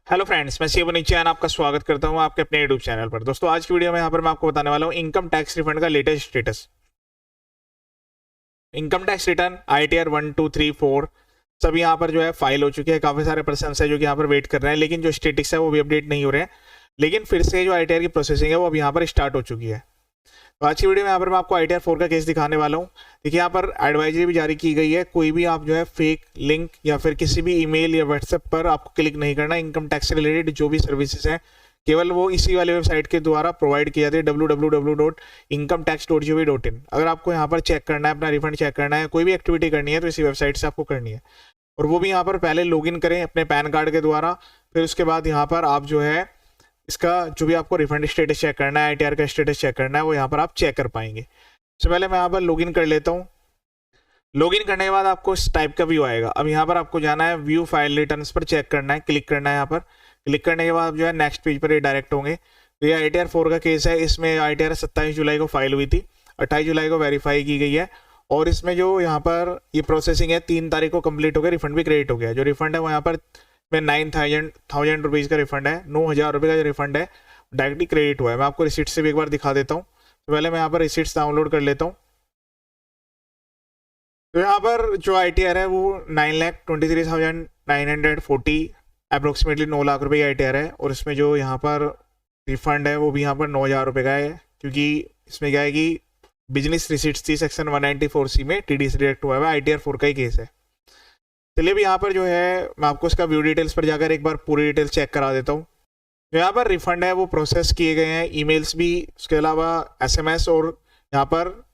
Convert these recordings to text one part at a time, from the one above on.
Hello friends, मैं शिव निचान आपका स्वागत करता हूं आपके अपने यूट्यूब चैनल पर। दोस्तों, आज की वीडियो में यहाँ पर मैं आपको बताने वाला हूं इनकम टैक्स रिफंड का latest status. Income tax return ITR 1, 2, 3, 4 सब यहाँ पर जो है फाइल हो चुकी है। काफी सारे पर्सन है जो कि यहाँ पर वेट कर रहे हैं, लेकिन जो स्टेटिक्स है वो भी अपडेट नहीं हो रहे हैं। लेकिन फिर से जो ITR की प्रोसेसिंग है वो अब यहाँ पर स्टार्ट हो चुकी है। तो आज की वीडियो में यहाँ पर मैं आपको ITR 4 का केस दिखाने वाला हूँ। देखिए, यहाँ पर एडवाइजरी भी जारी की गई है, कोई भी आप जो है फेक लिंक या फिर किसी भी ईमेल या व्हाट्सएप पर आपको क्लिक नहीं करना। इनकम टैक्स से रिलेटेड जो भी सर्विसेज हैं केवल वो इसी वाले वेबसाइट के द्वारा प्रोवाइड की जाती है, www.incometax.gov.in। अगर आपको यहाँ पर चेक करना है, अपना रिफंड चेक करना है, कोई भी एक्टिविटी करनी है तो इसी वेबसाइट से आपको करनी है। और वो भी यहाँ पर पहले लॉगिन करें अपने पैन कार्ड के द्वारा। फिर उसके बाद यहाँ पर आप जो है इसका जो भी आपको रिफंड स्टेटस चेक करना है, ITR का स्टेटस चेक करना है, वो यहाँ पर आप चेक कर पाएंगे। सबसे पहले मैं यहाँ पर लॉगिन कर लेता हूँ। लॉगिन करने के बाद आपको इस टाइप का व्यू आएगा। अब यहाँ पर आपको जाना है व्यू फाइल रिटर्न्स पर चेक करना है, क्लिक करना है। यहाँ पर क्लिक करने के बाद जो है नेक्स्ट पेज पर ये डायरेक्ट होंगे। तो ये ITR 4 का केस है। इसमें ITR 27 जुलाई को फाइल हुई थी, 28 जुलाई को वेरीफाई की गई है। और इसमें जो यहाँ पर ये प्रोसेसिंग है 3 तारीख को कंप्लीट हो गया, रिफंड भी क्रेडिट हो गया। जो रिफंड है वो यहाँ पर में 9,000 रुपीज़ का रिफंड है, 9,000 रुपये का जो रिफंड है डायरेक्टली क्रेडिट हुआ है। मैं आपको रिसीट से भी एक बार दिखा देता हूँ। तो पहले मैं यहाँ पर रिसीट्स डाउनलोड कर लेता हूँ। तो यहाँ पर जो ITR है वो 9,23,940 अप्रोक्सीमेटली 9 लाख रुपए की ITR है। और इसमें जो यहाँ पर रिफंड है वो भी यहाँ पर 9,000 रुपये का है, क्योंकि इसमें क्या है कि बिजनेस रिसीट्स थी सेक्शन 194C में, TDS डिडक्ट हुआ है, ITR 4 का ही केस है। चलिए, अब यहाँ पर जो है मैं आपको इसका व्यू डिटेल्स पर जाकर एक बार पूरी डिटेल्स चेक करा देता हूँ। जो यहाँ पर रिफंड है वो प्रोसेस किए गए हैं, ईमेल्स भी, उसके अलावा SMS, और यहाँ पर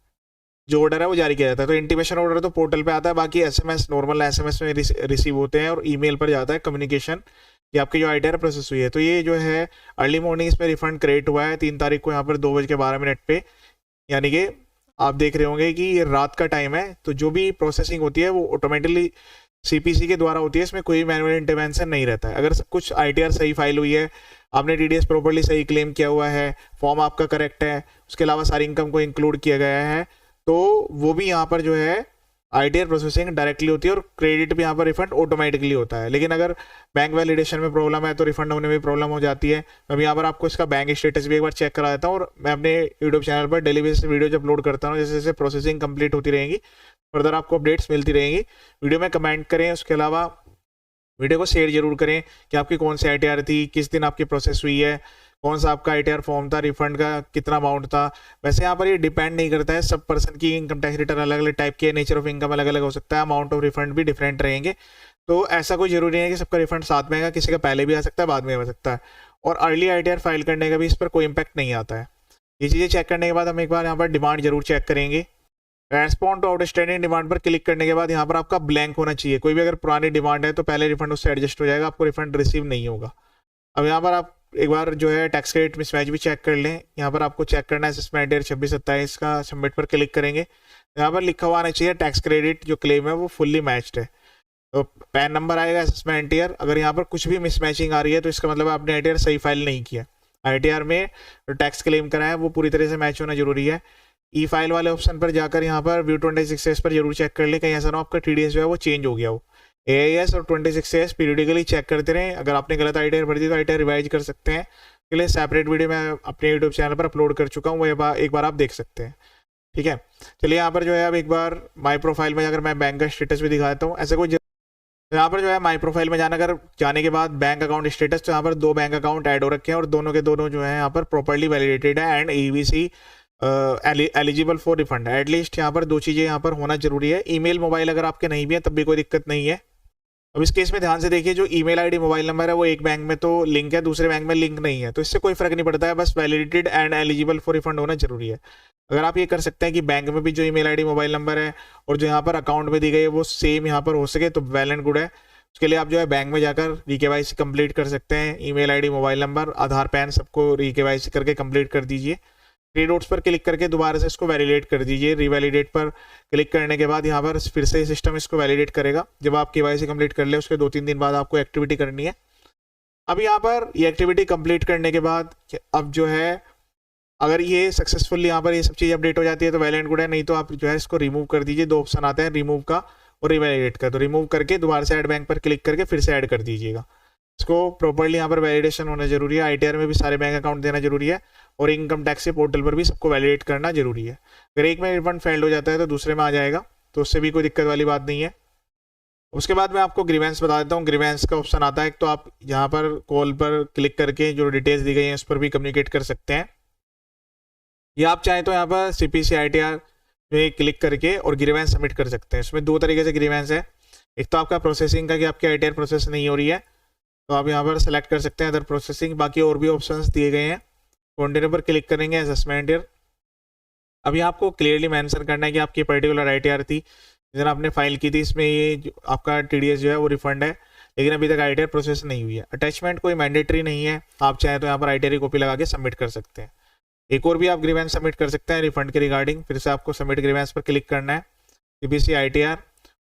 जो ऑर्डर है वो जारी किया जाता है। तो इंटीमेशन ऑर्डर तो पोर्टल पे आता है, बाकी SMS नॉर्मल SMS में रिसीव होते हैं, और ईमेल पर जाता है कम्युनिकेशन कि आपकी जो ITR प्रोसेस हुई है। तो ये जो है अर्ली मॉर्निंग इसमें रिफंड क्रिएट हुआ है 3 तारीख को यहाँ पर 2:12 पे, यानी कि आप देख रहे होंगे कि ये रात का टाइम है। तो जो भी प्रोसेसिंग होती है वो ऑटोमेटिकली CPC के द्वारा होती है, इसमें कोई मैनुअल इंटरवेंशन नहीं रहता है। अगर सब कुछ ITR सही फाइल हुई है, आपने TDS प्रॉपर्ली सही क्लेम किया हुआ है, फॉर्म आपका करेक्ट है, उसके अलावा सारी इनकम को इंक्लूड किया गया है, तो वो भी यहाँ पर जो है ITR प्रोसेसिंग डायरेक्टली होती है, और क्रेडिट भी यहाँ पर रिफंड ऑटोमेटिकली होता है। लेकिन अगर बैंक वैलिडेशन में प्रॉब्लम है तो रिफंड होने में प्रॉब्लम हो जाती है। अब यहाँ पर आपको इसका बैंक स्टेटस भी एक बार चेक करा देता हूँ। और मैं अपने यूट्यूब चैनल पर डेली बेसिस वीडियो जब अपलोड करता हूँ, जैसे जैसे प्रोसेसिंग कंप्लीट होती रहेंगी, फर्दर आपको अपडेट्स मिलती रहेंगी। वीडियो में कमेंट करें, उसके अलावा वीडियो को शेयर जरूर करें कि आपकी कौन सी ITR थी, किस दिन आपकी प्रोसेस हुई है, कौन सा आपका ITR फॉर्म था, रिफंड का कितना अमाउंट था। वैसे यहाँ पर ये डिपेंड नहीं करता है, सब पर्सन की इनकम टैक्स रिटर्न अलग अलग टाइप के, नेचर ऑफ इनकम अलग अलग हो सकता है, अमाउंट ऑफ रिफंड भी डिफरेंट रहेंगे। तो ऐसा कोई जरूरी नहीं है कि सबका रिफंड साथ में आएगा, किसी का पहले भी आ सकता है, बाद में आ सकता है। और अर्ली ITR फाइल करने का भी इस पर कोई इम्पैक्ट नहीं आता है। ये चीज़ें चेक करने के बाद हम एक बार यहाँ पर डिमांड जरूर चेक करेंगे। रेस्पॉन्ड टू आउटस्टैंडिंग डिमांड पर क्लिक करने के बाद यहाँ पर आपका ब्लैंक होना चाहिए। कोई भी अगर पुरानी डिमांड है तो पहले रिफंड उससे एडजस्ट हो जाएगा, आपको रिफंड रिसीव नहीं होगा। अब यहाँ पर आप एक बार जो है टैक्स क्रेडिट मिसमैच भी चेक कर लें। यहाँ पर आपको चेक करना है असेसमेंट ईयर 26-27 का, सबमिट पर क्लिक करेंगे। यहाँ पर लिखा हुआ आना चाहिए टैक्स क्रेडिट जो क्लेम है वो फुल्ली मैच्ड है। तो पैन नंबर आएगा, असेसमेंट ईयर। अगर यहाँ पर कुछ भी मिसमैचिंग आ रही है तो इसका मतलब आपने ITR सही फाइल नहीं किया। ITR में जो टैक्स क्लेम करा है वो पूरी तरह से मैच होना जरूरी है। ई फाइल वाले ऑप्शन पर जाकर यहाँ पर व्यू 26S पर जरूर चेक कर ले, कहीं ऐसा ना आपका TDS जो है वो चेंज हो गया हो। AIS और 26S पीरियडिकली चेक करते रहें। अगर आपने गलत ITR भर दी तो ITR रिवाइज कर सकते हैं। के लिए सेपरेट वीडियो मैं अपने यूट्यूब चैनल पर अपलोड कर चुका हूँ, वो एक बार आप देख सकते हैं। ठीक है, चलिए यहाँ पर जो है अब एक बार माई प्रोफाइल में जाकर मैं बैंक का स्टेटस भी दिखाता हूँ। ऐसे कोई यहाँ पर जो है माई प्रोफाइल में जाने के बाद बैंक अकाउंट स्टेटस, तो यहाँ पर 2 बैंक अकाउंट ऐड हो रखे हैं और दोनों के दोनों जो है यहाँ पर प्रॉपर्ली वैलिडेटेड है and EBC eligible for refund है। एटलीस्ट यहाँ पर 2 चीज़ें यहाँ पर होना जरूरी है। ईमेल मोबाइल अगर आपके नहीं भी है तब भी कोई दिक्कत नहीं है। अब इस केस में ध्यान से देखिए, जो ईमेल ID मोबाइल नंबर है वो एक बैंक में तो लिंक है, दूसरे बैंक में लिंक नहीं है, तो इससे कोई फर्क नहीं पड़ता है, बस validated and eligible for refund होना जरूरी है। अगर आप ये कर सकते हैं कि बैंक में भी जो ईमेल ID मोबाइल नंबर है और जो यहाँ पर अकाउंट में दी गई है वो सेम यहाँ पर हो सके तो वेल एंड गुड है। उसके लिए आप जो है बैंक में जाकर ReKYC कंप्लीट कर सकते हैं। ईमेल ID मोबाइल नंबर आधार पैन सबको ReKYC करके कंप्लीट कर दीजिए। 3 डॉट्स पर क्लिक करके दोबारा से इसको वैलिडेट कर दीजिए। रिवैलिडेट पर क्लिक करने के बाद यहाँ पर फिर से सिस्टम इसको वैलिडेट करेगा। जब आप KYC कंप्लीट कर ले उसके 2-3 दिन बाद आपको एक्टिविटी करनी है। अब यहाँ पर ये एक्टिविटी कंप्लीट करने के बाद अब जो है अगर ये सक्सेसफुली यहाँ पर ये सब चीज़ अपडेट हो जाती है तो वेल एंड गुड है, नहीं तो आप जो है इसको रिमूव कर दीजिए। 2 ऑप्शन आते हैं, रिमूव का और रिवैलिडेट का। तो रिमूव करके दोबारा से ऐड बैंक पर क्लिक करके फिर से ऐड कर दीजिएगा। इसको प्रॉपर्ली यहाँ पर वैलिडेशन होना जरूरी है। ITR में भी सारे बैंक अकाउंट देना जरूरी है और इनकम टैक्स के पोर्टल पर भी सबको वैलिडेट करना जरूरी है। अगर एक में रिफंड फेल्ड हो जाता है तो दूसरे में आ जाएगा, तो उससे भी कोई दिक्कत वाली बात नहीं है। उसके बाद मैं आपको ग्रीवेंस बता देता हूँ। ग्रीवेंस का ऑप्शन आता है, तो आप यहाँ पर कॉल पर क्लिक करके जो डिटेल्स दी गई हैं उस पर भी कम्युनिकेट कर सकते हैं, या आप चाहें तो यहाँ पर CPC ITR में क्लिक करके और ग्रीवेंस सबमिट कर सकते हैं। इसमें दो तरीके से ग्रीवेंस है। एक तो आपका प्रोसेसिंग का कि आपकी ITR प्रोसेस नहीं हो रही है, तो आप यहाँ पर सेलेक्ट कर सकते हैं अदर प्रोसेसिंग। बाकी और भी ऑप्शंस दिए गए हैं। कंटिन्यू पर क्लिक करेंगे, असेसमेंट ईयर। अभी आपको क्लियरली मेंशन करना है कि आपकी पर्टिकुलर ITR थी जिस आपने फाइल की थी, इसमें ये आपका TDS जो है वो रिफंड है, लेकिन अभी तक ITR प्रोसेस नहीं हुई है। अटैचमेंट कोई मैंडेटरी नहीं है, आप चाहें तो यहाँ पर ITR की कॉपी लगा के सबमिट कर सकते हैं। एक और भी आप ग्रीवेंस सबमिट कर सकते हैं रिफंड के रिगार्डिंग। फिर से आपको सबमिट ग्रीवेंस पर क्लिक करना है, CPC ITR।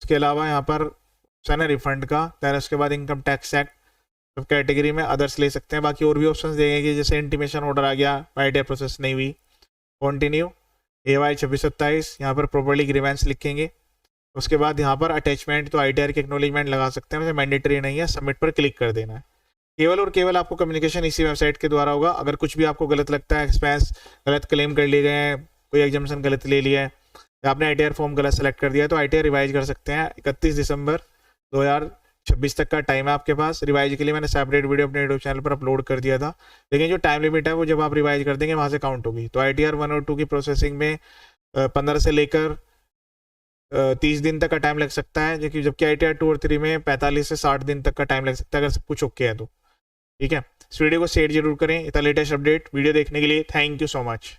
उसके अलावा यहाँ पर ऑप्शन है रिफंड का, दैन उसके बाद इनकम टैक्स एक्ट, सब कैटेगरी में अदर्स ले सकते हैं। बाकी और भी ऑप्शंस देंगे, जैसे इंटीमेशन ऑर्डर आ गया, ITR प्रोसेस नहीं हुई, कंटिन्यू, AY 2627, यहाँ पर प्रॉपर्ली ग्रीवेंस लिखेंगे। उसके बाद यहाँ पर अटैचमेंट तो ITR की एक्नॉलेजमेंट लगा सकते हैं, वैसे मैंडेटरी नहीं है, सबमिट पर क्लिक कर देना है। केवल और केवल आपको कम्युनिकेशन इसी वेबसाइट के द्वारा होगा। अगर कुछ भी आपको गलत लगता है, एक्सपेंस गलत क्लेम कर लिए गए हैं, कोई एग्जाम्शन गलत ले लिया है, या आपने ITR फॉर्म गलत सेलेक्ट कर दिया है, तो ITR रिवाइज कर सकते हैं। 31 दिसंबर 2026 तक का टाइम है आपके पास। रिवाइज के लिए मैंने सेपरेट वीडियो अपने यूट्यूब चैनल पर अपलोड कर दिया था, लेकिन जो टाइम लिमिट है वो जब आप रिवाइज कर देंगे वहाँ से काउंट होगी। तो ITR 1 और 2 की प्रोसेसिंग में 15 से लेकर 30 दिन तक का टाइम लग सकता है, जबकि ITR 2 और 3 में 45 से 60 दिन तक का टाइम लग सकता है, अगर सब कुछ ओके है तो। ठीक है, इस वीडियो को शेयर जरूर करें। इतना लेटेस्ट अपडेट वीडियो देखने के लिए थैंक यू सो मच।